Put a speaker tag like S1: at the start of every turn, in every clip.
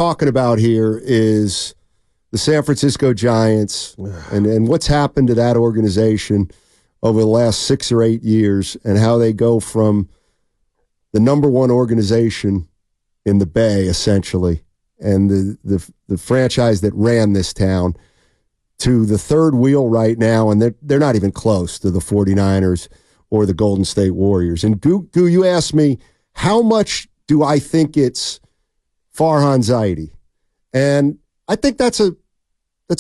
S1: talking about here is the San Francisco Giants and what's happened to that organization over the last 6 or 8 years and how they go from the number one organization in the Bay, essentially, and the franchise that ran this town to the third wheel right now, and they're not even close to the 49ers or the Golden State Warriors. And Goo, you asked me, how much do I think it's Farhan Zaidi? And I think that's a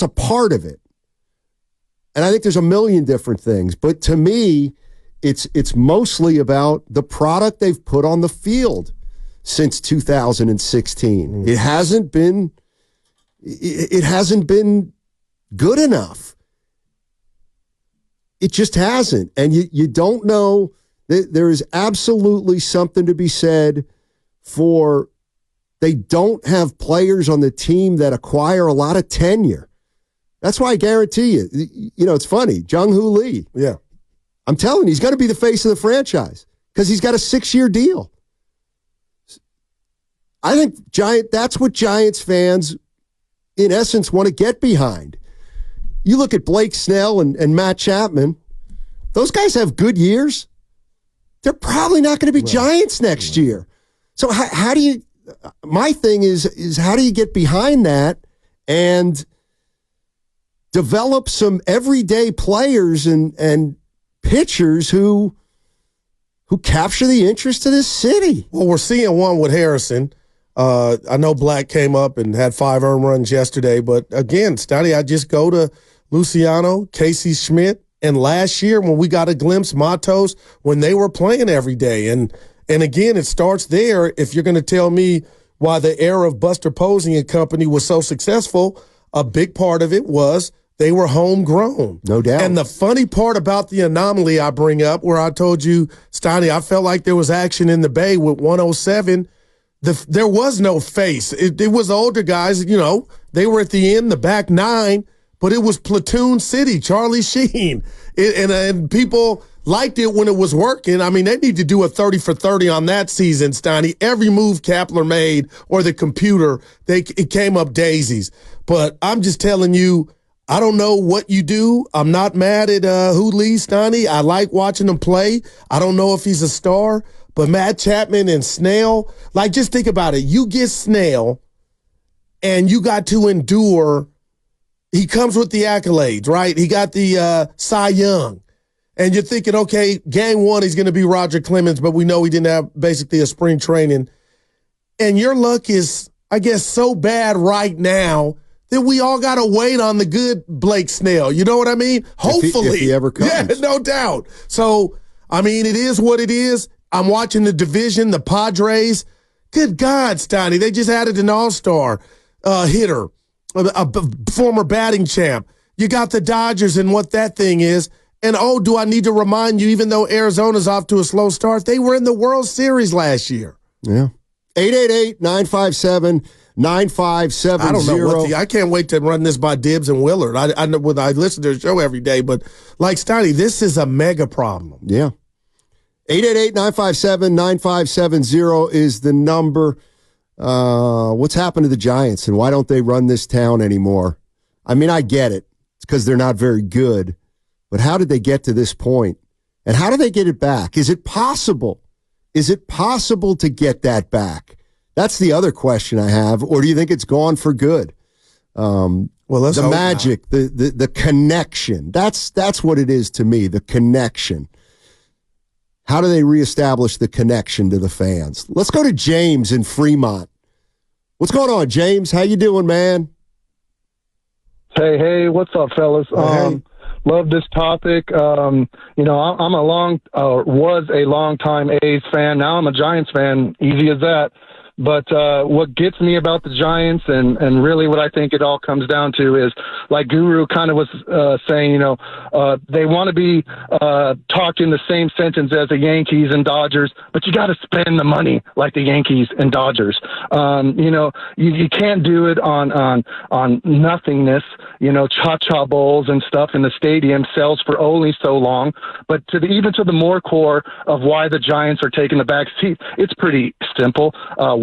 S1: part of it. And I think there's a million different things. But to me, it's mostly about the product they've put on the field since 2016. It hasn't been good enough. It just hasn't. And you don't know. There is absolutely something to be said for they don't have players on the team that acquire a lot of tenure. That's why I guarantee you, it's funny. Jung-Hoo Lee.
S2: Yeah.
S1: I'm telling you, he's going to be the face of the franchise because he's got a 6-year deal. I think that's what Giants fans, in essence, want to get behind. You look at Blake Snell and Matt Chapman, those guys have good years. They're probably not going to be Giants next year. So how do you, my thing is how do you get behind that and develop some everyday players and pitchers who capture the interest of this city?
S2: Well, we're seeing one with Harrison. I know Black came up and had 5 earned runs yesterday, but again, Steiny, I just go to Luciano, Casey Schmidt, and last year when we got a glimpse, Matos, when they were playing every day. And again, it starts there. If you're going to tell me why the era of Buster Posey and company was so successful, a big part of it was they were homegrown.
S1: No doubt.
S2: And the funny part about the anomaly I bring up, where I told you, Steiny, I felt like there was action in the Bay with 107. There was no face. It was older guys, they were at the end, the back 9, but it was Platoon City, Charlie Sheen. And people liked it when it was working. I mean, they need to do a 30 for 30 on that season, Steiny. Every move Kapler made or the computer, it came up daisies. But I'm just telling you, I don't know what you do. I'm not mad at Lee, Steiny. I like watching him play. I don't know if he's a star. But Matt Chapman and Snell, just think about it. You get Snell, and you got to endure. He comes with the accolades, right? He got the Cy Young. And you're thinking, okay, game 1, he's going to be Roger Clemens, but we know he didn't have basically a spring training. And your luck is, I guess, so bad right now that we all got to wait on the good Blake Snell. You know what I mean? Hopefully.
S1: If he ever comes.
S2: Yeah, no doubt. So, I mean, it is what it is. I'm watching the division, the Padres. Good God, Steiny. They just added an all-star hitter, a former batting champ. You got the Dodgers and what that thing is. And, do I need to remind you, even though Arizona's off to a slow start, they were in the World Series last year.
S1: Yeah. 888-957-9570.
S2: I don't know I can't wait to run this by Dibbs and Willard. I know when I listen to the show every day, but Steiny, this is a mega problem.
S1: Yeah. 888-957-9570 is the number. What's happened to the Giants, and why don't they run this town anymore? I mean, I get it. It's because they're not very good. But how did they get to this point? And how do they get it back? Is it possible? Is it possible to get that back? That's the other question I have. Or do you think it's gone for good?
S2: Well, let's
S1: the
S2: hope
S1: magic,
S2: not.
S1: the connection. That's what it is to me, the connection. How do they reestablish the connection to the fans? Let's go to James in Fremont. What's going on, James? How you doing, man?
S3: Hey, what's up, fellas?
S1: Hey.
S3: Love this topic. I'm was a long-time A's fan. Now I'm a Giants fan. Easy as that. But what gets me about the Giants and really what I think it all comes down to is, like Guru kind of was saying, they want to be talked in the same sentence as the Yankees and Dodgers, but you got to spend the money like the Yankees and Dodgers. You can't do it on nothingness, cha-cha bowls and stuff in the stadium sells for only so long. But even to the more core of why the Giants are taking the back seat, it's pretty simple.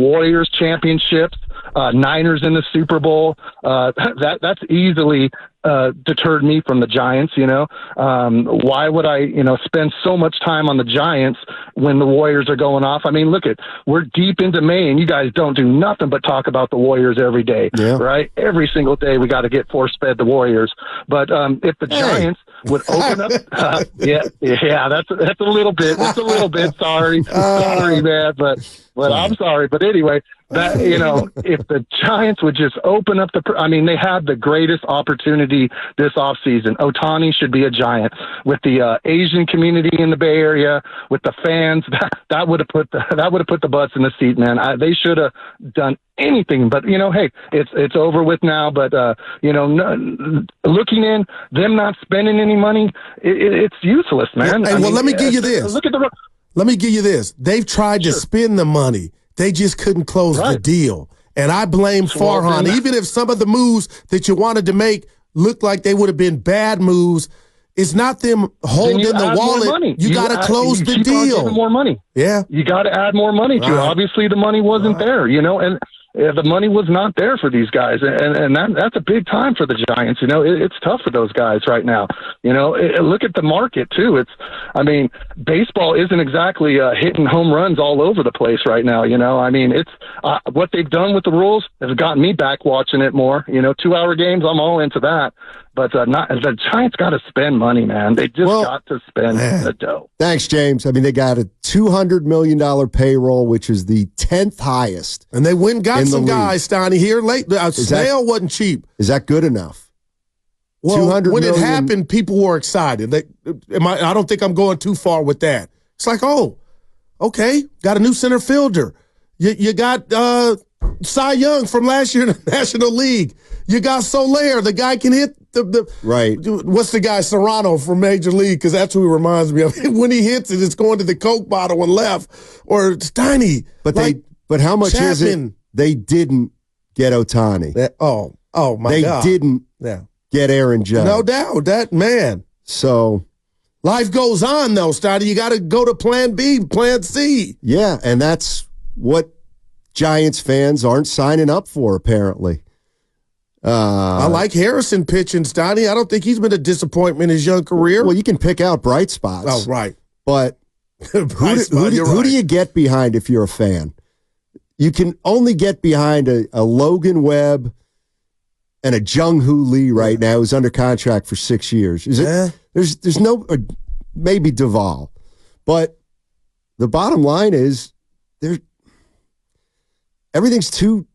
S3: Warriors championships, Niners in the Super Bowl. That's easily deterred me from the Giants. Why would I, spend so much time on the Giants when the Warriors are going off? I mean, we're deep into May, and you guys don't do nothing but talk about the Warriors every day, right? Every single day we got to get force-fed the Warriors. But if the Giants would open up, that's a little bit. It's a little bit. Sorry, man, but I'm sorry. But anyway, that if the Giants would just open up they had the greatest opportunity this offseason. Ohtani should be a Giant with the Asian community in the Bay Area, with the fans. That would have put the butts in the seat, man. They should have done anything, but hey, it's over with now. But looking in, them not spending any money, it's useless, man.
S2: Let me give you this. Let me give you this. They've tried to spend the money. They just couldn't close the deal. And I blame Farhan. Even if some of the moves that you wanted to make looked like they would have been bad moves, it's not them holding the wallet. You got to close the deal.
S3: More money.
S2: Yeah.
S3: You got to add more money to it. Obviously, the money wasn't there, and the money was not there for these guys. And that's a big time for the Giants. It's tough for those guys right now. Look at the market, too. Baseball isn't exactly hitting home runs all over the place right now. It's what they've done with the rules has gotten me back watching it more. 2-hour games, I'm all into that. But the Giants got to spend money, man. They just got to spend the dough.
S1: Thanks, James. They got a $200 million payroll, which is the 10th highest.
S2: And they went and got some guys, Steiny, here late. Snell wasn't cheap.
S1: Is that good enough?
S2: Well, when it happened, people were excited. I don't think I'm going too far with that. It's like, oh, okay, got a new center fielder. You got Cy Young from last year in the National League. You got Soler. The guy can hit the
S1: right.
S2: What's the guy, Serrano from Major League? Because that's who he reminds me of. When he hits it, it's going to the Coke bottle and left. Or Steiny.
S1: But how much
S2: Chapman.
S1: is it? They didn't get Ohtani.
S2: My God.
S1: They didn't get Aaron Judge.
S2: No doubt. That man.
S1: So
S2: life goes on, though, Steiny. You got to go to plan B, plan C.
S1: Yeah, and that's what Giants fans aren't signing up for, apparently.
S2: I like Harrison pitching, Steiny. I don't think he's been a disappointment in his young career.
S1: Well, you can pick out bright spots.
S2: Oh, right.
S1: But who do you get behind if you're a fan? You can only get behind a Logan Webb and a Jung-Hoo Lee right now, who's under contract for 6 years. Is it? There's no, maybe Duvall. But the bottom line is everything's too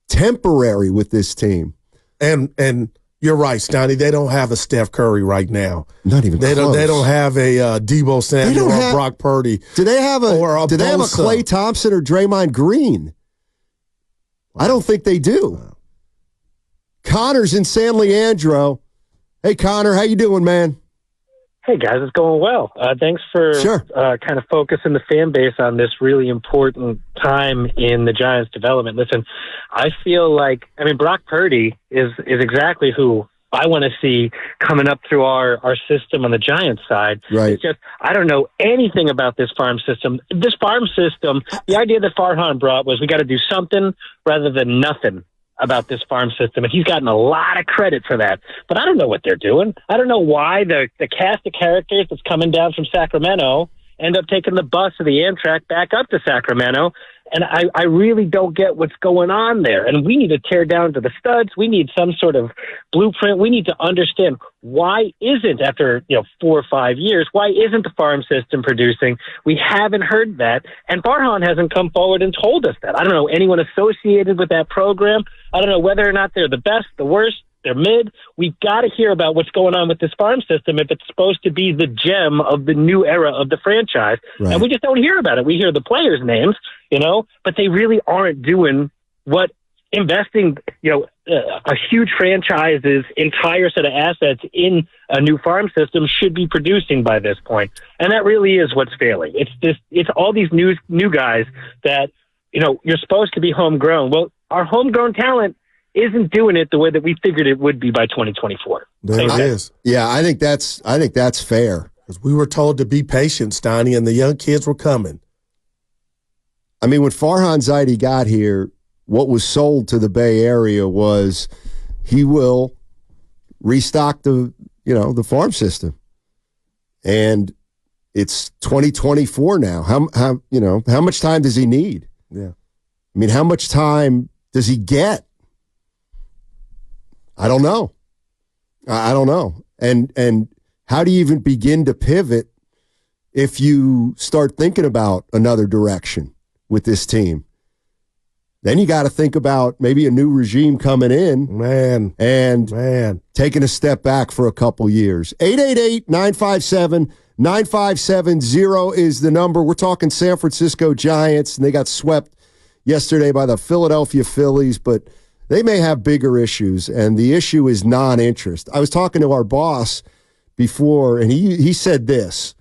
S1: temporary with this team.
S2: And you're right, Steiny. They don't have a Steph Curry right now.
S1: Not even close.
S2: They don't have a Debo Samuel or Brock Purdy.
S1: Do they have a Klay Thompson or Draymond Green? I don't think they do. Connor's in San Leandro. Hey, Connor, how you doing, man?
S4: Hey, guys, it's going well. Thanks for kind of focusing the fan base on this really important time in the Giants' development. Listen, I feel like, Brock Purdy is exactly who I want to see coming up through our system on the Giants side.
S1: Right.
S4: It's just, I don't know anything about this farm system. This farm system, the idea that Farhan brought was we got to do something rather than nothing about this farm system, and he's gotten a lot of credit for that. But I don't know what they're doing. I don't know why the cast of characters that's coming down from Sacramento end up taking the bus or the Amtrak back up to Sacramento, and I really don't get what's going on there. And we need to tear down to the studs. We need some sort of blueprint. We need to understand why isn't, after 4 or 5 years, why isn't the farm system producing? We haven't heard that, and Farhan hasn't come forward and told us that. I don't know anyone associated with that program. I don't know whether or not they're the best, the worst, they're mid. We've got to hear about what's going on with this farm system if it's supposed to be the gem of the new era of the franchise. Right. And we just don't hear about it. We hear the players' names, but they really aren't doing what investing, a huge franchise's entire set of assets in a new farm system should be producing by this point. And that really is what's failing. It's all these new guys that, you're supposed to be homegrown. Well, our homegrown talent isn't doing it the way that we figured it would be by 2024.
S2: There it is.
S1: Yeah, I think that's fair.
S2: Because we were told to be patient, Steiny, and the young kids were coming.
S1: When Farhan Zaidi got here, what was sold to the Bay Area was he will restock the farm system. And it's 2024 now. How much time does he need?
S2: Yeah.
S1: I mean, how much time does he get? I don't know. I don't know. And how do you even begin to pivot if you start thinking about another direction with this team? Then you got to think about maybe a new regime coming in.
S2: Man.
S1: Taking a step back for a couple years. 888-957-9570 is the number. We're talking San Francisco Giants, and they got swept yesterday by the Philadelphia Phillies, but they may have bigger issues, and the issue is non-interest. I was talking to our boss before, and he said this.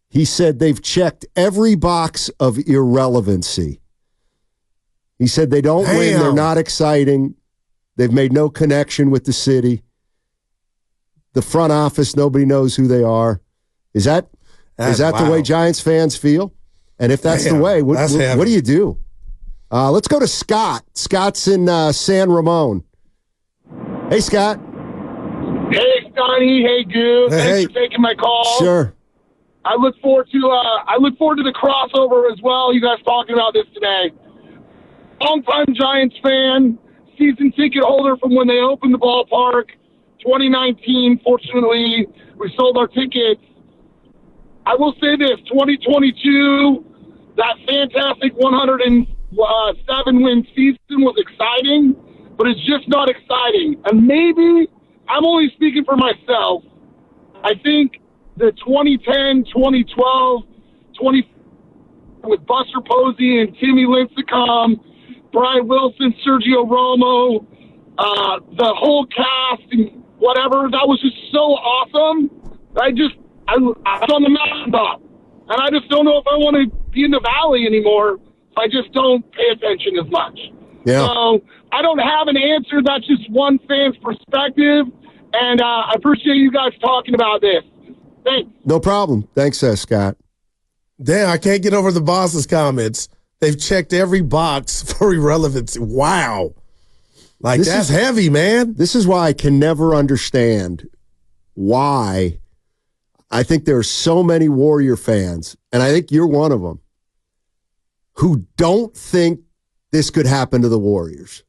S1: He said they've checked every box of irrelevancy. He said they don't win, they're not exciting, they've made no connection with the city. The front office, nobody knows who they are. Is that the way Giants fans feel? And if that's the way, what do you do? Let's go to Scott. Scott's in San Ramon. Hey, Scott.
S5: Hey, Steiny. Hey, Goo. Thanks for taking my call.
S1: Sure.
S5: I look forward to the crossover as well. You guys talking about this today. Longtime Giants fan, season ticket holder from when they opened the ballpark. 2019, fortunately, we sold our tickets. I will say this, 2022, that fantastic 107-win season was exciting, but it's just not exciting. And maybe, I'm only speaking for myself, I think the 2010, 2012, with Buster Posey and Timmy Lincecum, Brian Wilson, Sergio Romo, the whole cast and whatever, that was just so awesome. I was on the mountaintop, and I just don't know if I want to be in the valley anymore. I just don't pay attention as much.
S1: Yeah.
S5: So I don't have an answer. That's just one fan's perspective, and I appreciate you guys talking about this. Thanks.
S1: No problem. Thanks, Scott.
S2: Damn, I can't get over the boss's comments. They've checked every box for irrelevancy. Wow. That's heavy, man.
S1: This is why I can never understand why I think there are so many Warrior fans, and I think you're one of them, who don't think this could happen to the Warriors.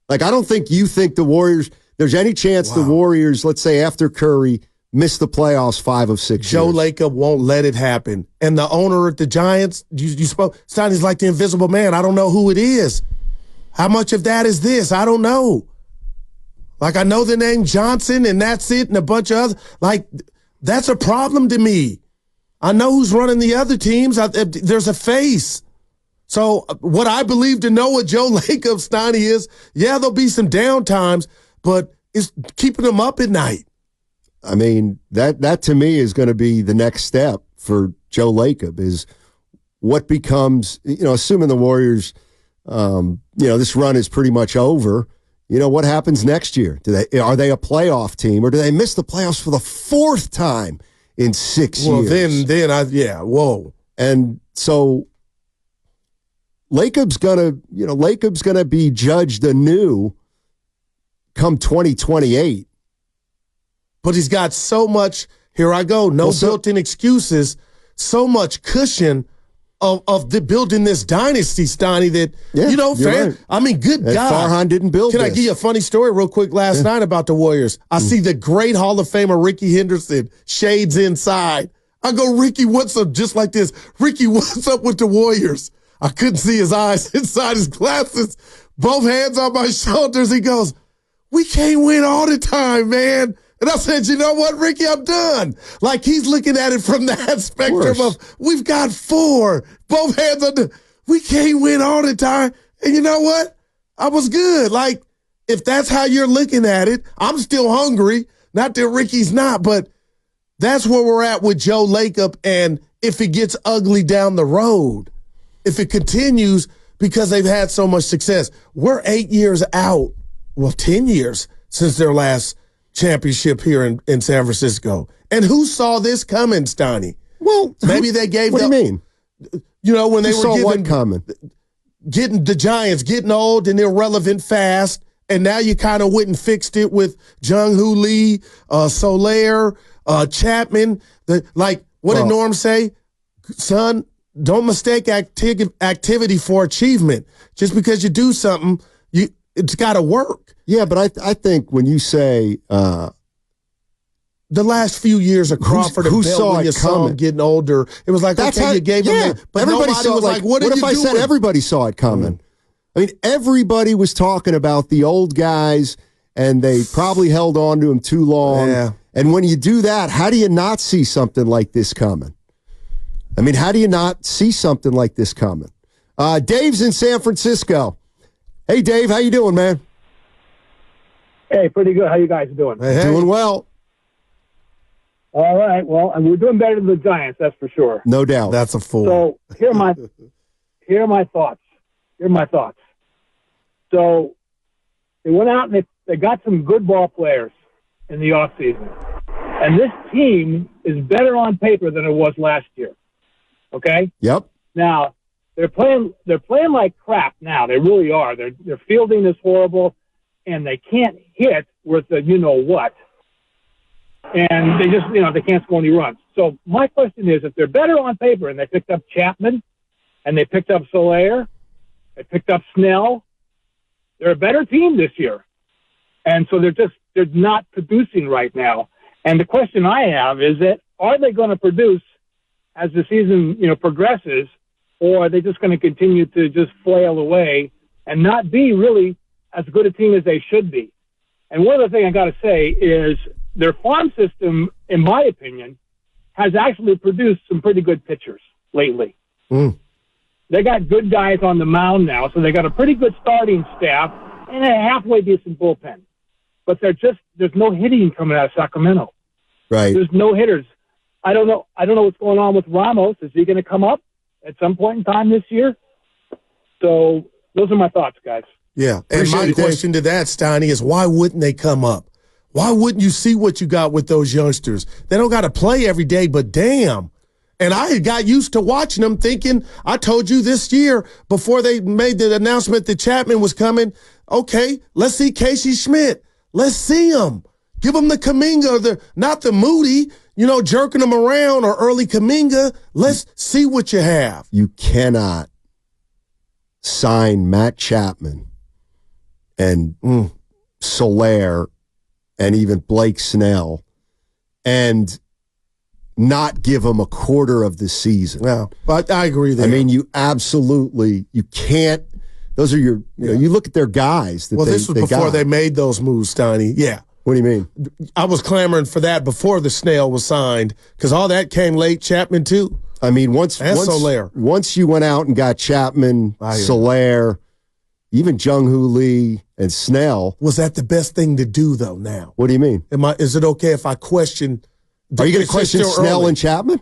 S1: I don't think you think the Warriors, there's any chance the Warriors, let's say after Curry, miss the playoffs 5 of 6
S2: Joe
S1: years.
S2: Lacob won't let it happen. And the owner at the Giants, you spoke, Steiny's like the invisible man. I don't know who it is. How much of that is this? I don't know. I know the name Johnson, and that's it, and a bunch of other. That's a problem to me. I know who's running the other teams. There's a face. So what I believe to know what Joe Lacob, Steiny, is, there'll be some down times, but it's keeping them up at night.
S1: I mean, that to me is going to be the next step for Joe Lacob, is what becomes, assuming the Warriors, this run is pretty much over, what happens next year? Are they a playoff team, or do they miss the playoffs for the 4th time in 6 years?
S2: Whoa.
S1: And so Lacob's going to be judged anew come 2028.
S2: But he's got so much, here I go, built-in excuses, so much cushion of building this dynasty, Steiny, that,
S1: right.
S2: I mean, good God.
S1: Farhan didn't build
S2: Can
S1: this.
S2: I give you a funny story real quick last night about the Warriors? I see the great Hall of Famer Ricky Henderson, shades inside. I go, Ricky, what's up? Just like this. Ricky, what's up with the Warriors? I couldn't see his eyes inside his glasses. Both hands on my shoulders. He goes, we can't win all the time, man. And I said, you know what, Ricky, I'm done. He's looking at it from that spectrum of we've got 4, both hands on we can't win all the time. And you know what? I was good. If that's how you're looking at it, I'm still hungry. Not that Ricky's not, but that's where we're at with Joe Lacob. And if it gets ugly down the road, if it continues because they've had so much success, we're 8 years out. Well, 10 years since their last championship here in San Francisco. And who saw this coming, Steiny?
S1: Well,
S2: maybe they gave
S1: what do you mean?
S2: When they were
S1: saw
S2: giving
S1: what coming?
S2: the Giants getting old and irrelevant fast, and now you kind of went and fixed it with Jung-Hoo Lee, Soler, Chapman. What did Norm say? Son, don't mistake activity for achievement. Just because you do something, it's got to work.
S1: Yeah, but I think when you say
S2: the last few years of Crawford and Bell, when you saw him getting older, it was like, okay, you gave him that. But everybody was like, what if I said everybody saw it coming? I mean, everybody was talking about the old guys, and they probably held on to him too long. Yeah.
S1: And when you do that, how do you not see something like this coming? I mean, how do you not see something like this coming? Dave's in San Francisco. Hey, Dave, how you doing, man?
S6: Hey, pretty good. How you guys doing?
S2: Hey.
S1: Doing well.
S6: All right. Well, and we're doing better than the Giants, that's for sure.
S1: No doubt.
S2: That's a fool.
S6: So here are my thoughts. Here are my thoughts. So they went out and they got some good ball players in the offseason. And this team is better on paper than it was last year. Okay?
S1: Yep.
S6: Now, they're playing like crap now. They really are. Their fielding is horrible, and they can't hit with the you-know-what. And they just, they can't score any runs. So my question is, if they're better on paper and they picked up Chapman and they picked up Soler, they picked up Snell, they're a better team this year. And so they're not producing right now. And the question I have is that, are they going to produce as the season, progresses, or are they just going to continue to just flail away and not be really as good a team as they should be? And one other thing I got to say is their farm system, in my opinion, has actually produced some pretty good pitchers lately. They got good guys on the mound now, so they got a pretty good starting staff and a halfway decent bullpen. But there's no hitting coming out of Sacramento.
S1: Right.
S6: There's no hitters. I don't know what's going on with Ramos. Is he going to come up at some point in time this year? So those are my thoughts, guys.
S2: Yeah. And my question to that, Steiny, is why wouldn't they come up? Why wouldn't you see what you got with those youngsters? They don't got to play every day, but damn. And I got used to watching them thinking, I told you this year before they made the announcement that Chapman was coming, okay, let's see Casey Schmidt. Let's see him. Give him the Kuminga, not the Moody, jerking him around, or early Kuminga. Let's see what you have.
S1: You cannot sign Matt Chapman and Soler and even Blake Snell and not give him a quarter of the season.
S2: Yeah, but I agree there.
S1: I mean, you can't. Those are you look at their guys.
S2: This was before they made those moves, Steiny. Yeah.
S1: What do you mean?
S2: I was clamoring for that before the Snell was signed because all that came late. Chapman, too.
S1: I mean, once you went out and got Chapman, Soler, even Jung-Hoo Lee and Snell.
S2: Was that the best thing to do, though, now?
S1: What do you mean?
S2: Is it okay if I question?
S1: Are you going to question Snell and Chapman?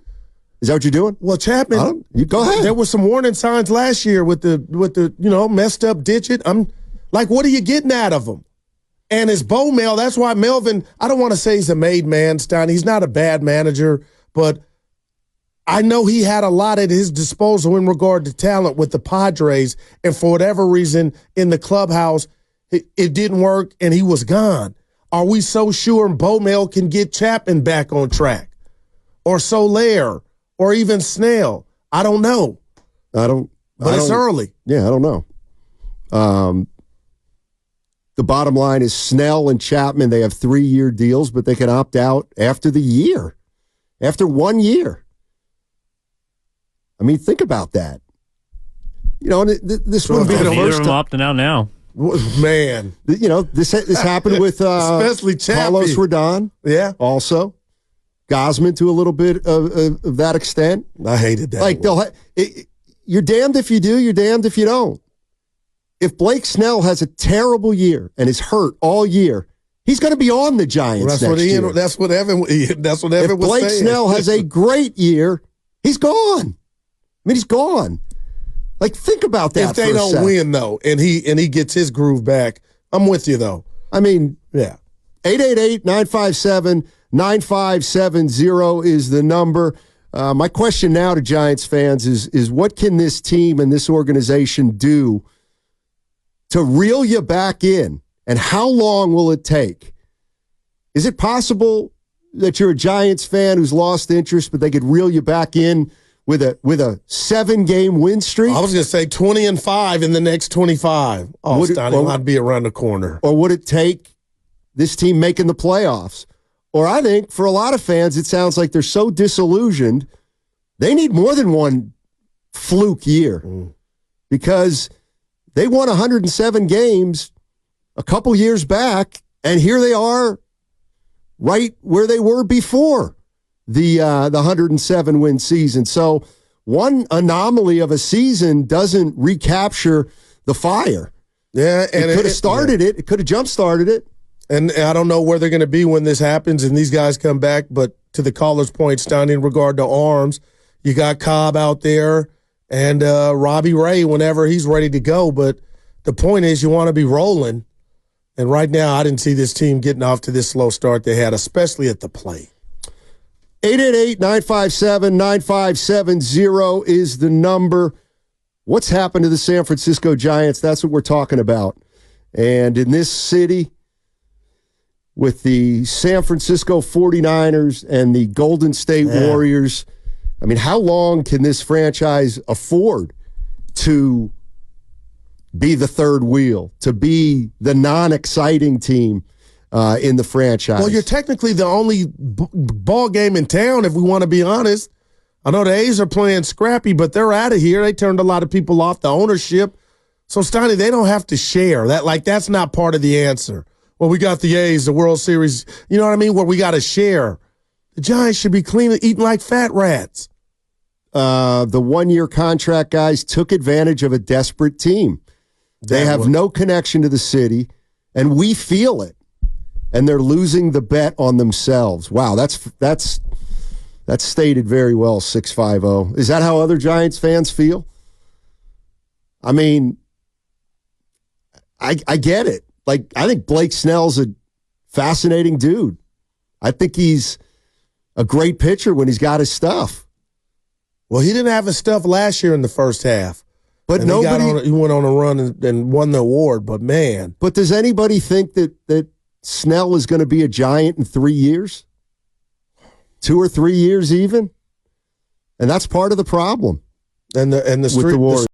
S1: Is that what you're doing?
S2: Well, Chapman,
S1: you go ahead.
S2: There were some warning signs last year with the messed up digit. I'm like, what are you getting out of him? And his bow mail, that's why Melvin, I don't want to say he's a made man, Stein. He's not a bad manager, but I know he had a lot at his disposal in regard to talent with the Padres, and for whatever reason in the clubhouse, it didn't work and he was gone. Are we so sure Bowmel can get Chapman back on track? Or Soler? Or even Snell? I don't know. But it's early.
S1: Yeah, I don't know. The bottom line is Snell and Chapman, they have 3-year deals, but they can opt out after the year. After 1 year. I mean, think about that. This wouldn't be the first time.
S7: Opting out now.
S2: Man.
S1: This happened with
S2: especially
S1: Carlos Rodon.
S2: Yeah.
S1: Also. Gosman to a little bit of that extent.
S2: I hated that.
S1: Like, you're damned if you do, you're damned if you don't. If Blake Snell has a terrible year and is hurt all year, he's going to be on the Giants next year.
S2: That's what Evan was saying.
S1: If Blake Snell has a great year, he's gone. I mean, he's gone. Like, think about that.
S2: If they don't win, though, and he gets his groove back, I'm with you, though.
S1: I mean,
S2: yeah.
S1: 888-957-9570 is the number. My question now to Giants fans is what can this team and this organization do to reel you back in? And how long will it take? Is it possible that you're a Giants fan who's lost interest, but they could reel you back in with a 7-game win streak?
S2: I was going to say 20-5 in the next 25. Oh, Steiny, I'd be around the corner.
S1: Or would it take this team making the playoffs? Or I think for a lot of fans, it sounds like they're so disillusioned, they need more than one fluke year because they won 107 games a couple years back, and here they are right where they were before the 107-win season. So one anomaly of a season doesn't recapture the fire.
S2: Yeah, and
S1: it could have started it. It could have jump-started it.
S2: And I don't know where they're going to be when this happens and these guys come back, but to the caller's point, Steiny, in regard to arms, you got Cobb out there and Robbie Ray whenever he's ready to go. But the point is you want to be rolling. And right now, I didn't see this team getting off to this slow start they had, especially at the plate.
S1: 888-957-9570 is the number. What's happened to the San Francisco Giants? That's what we're talking about. And in this city, with the San Francisco 49ers and the Golden State Warriors, I mean, how long can this franchise afford to be the third wheel, to be the non-exciting team in the franchise?
S2: Well, you're technically the only ball game in town, if we want to be honest. I know the A's are playing scrappy, but they're out of here. They turned a lot of people off the ownership. So, Steiny, they don't have to share. That's not part of the answer. Well, we got the A's, the World Series, you know what I mean, where we got to share. The Giants should be clean, eating like fat rats.
S1: The one-year contract guys took advantage of a desperate team. They have no connection to the city, and we feel it. And they're losing the bet on themselves. Wow, that's stated very well, 650. Is that how other Giants fans feel? I mean, I get it. Like, I think Blake Snell's a fascinating dude. I think he's a great pitcher when he's got his stuff.
S2: Well, he didn't have his stuff last year in the first half.
S1: But
S2: and he went on a run and won the award, but man.
S1: But does anybody think that Snell is going to be a Giant in 3 years? 2 or 3 years even? And that's part of the problem.
S2: And the
S1: with the Warriors.